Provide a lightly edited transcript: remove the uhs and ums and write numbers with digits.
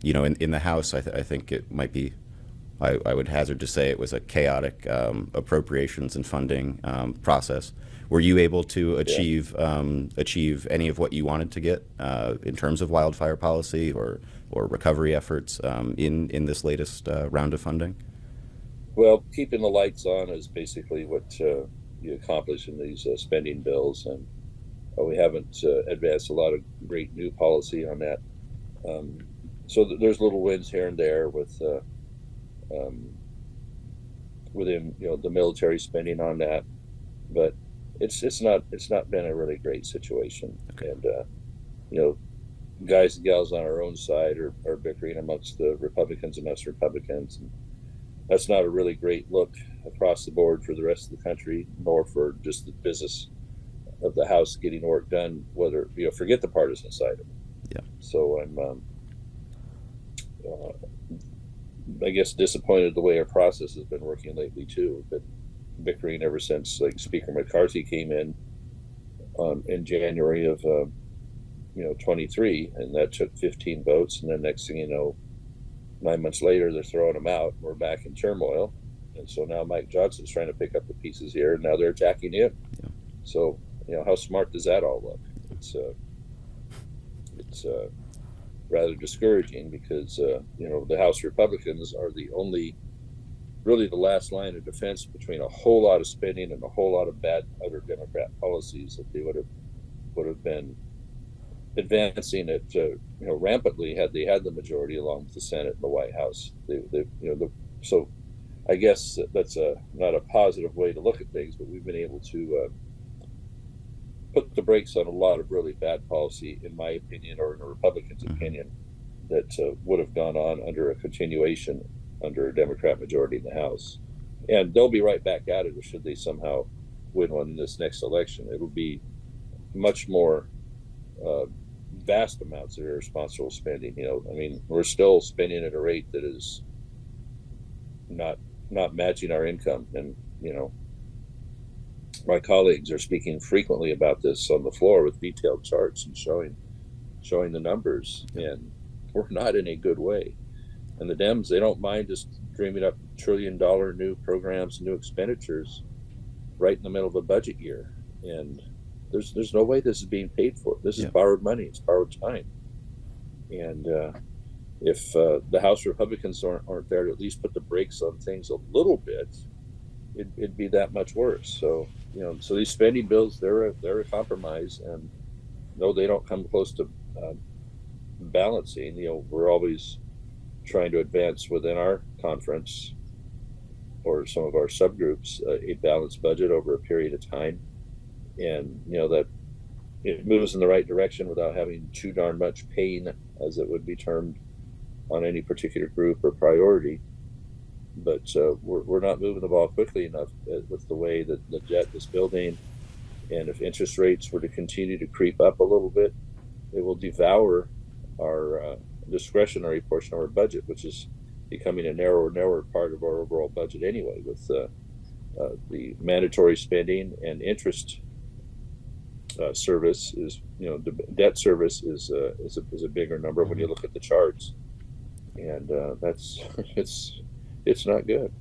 In the House, I think it might be, I would hazard to say it was a chaotic appropriations and funding process. Were you able to Yeah. achieve any of what you wanted to get in terms of wildfire policy or recovery efforts in this latest round of funding? Well, keeping the lights on is basically what you accomplish in these spending bills, and we haven't advanced a lot of great new policy on that. Um, there's little wins here and there um, within the military spending on that, but it's not been a really great situation. Okay. And you know, guys and gals on our own side are bickering amongst the Republicans and us Republicans, and that's not a really great look across the board for the rest of the country, nor for just the business of the House getting work done. Whether forget the partisan side of it. Yeah. So I'm, I guess, disappointed the way our process has been working lately too. But bickering ever since like Speaker McCarthy came in January of 23, and that took 15 votes, and then next thing you know, 9 months later, they're throwing them out. And we're back in turmoil, and so now Mike Johnson's trying to pick up the pieces here, and now they're attacking him. Yeah. So how smart does that all look? It's rather discouraging because the House Republicans are really the last line of defense between a whole lot of spending and a whole lot of bad other Democrat policies that they would have been advancing it rampantly had they had the majority along with the Senate and the White House. So I guess that's not a positive way to look at things, but we've been able to put the brakes on a lot of really bad policy, in my opinion, or in a Republican's opinion, that would have gone on under a continuation under a Democrat majority in the House. And they'll be right back at it should they somehow win one in this next election. It'll be much more vast amounts of irresponsible spending. We're still spending at a rate that is not matching our income, and my colleagues are speaking frequently about this on the floor with detailed charts and showing the numbers, and we're not in a good way. And the Dems, they don't mind just dreaming up $1 trillion new programs, new expenditures right in the middle of a budget year. And there's no way this is being paid for. This is borrowed money. It's borrowed time. And if the House Republicans aren't there to at least put the brakes on things a little bit, it'd be that much worse. So so these spending bills, they're a compromise, and no, they don't come close to balancing. We're always trying to advance within our conference or some of our subgroups a balanced budget over a period of time, and that it moves in the right direction without having too darn much pain, as it would be termed, on any particular group or priority. But we're not moving the ball quickly enough with the way that the debt is building. And if interest rates were to continue to creep up a little bit, it will devour our discretionary portion of our budget, which is becoming a narrower and narrower part of our overall budget anyway, with the mandatory spending and interest service is, debt service is a bigger number when you look at the charts, and that's it's not good.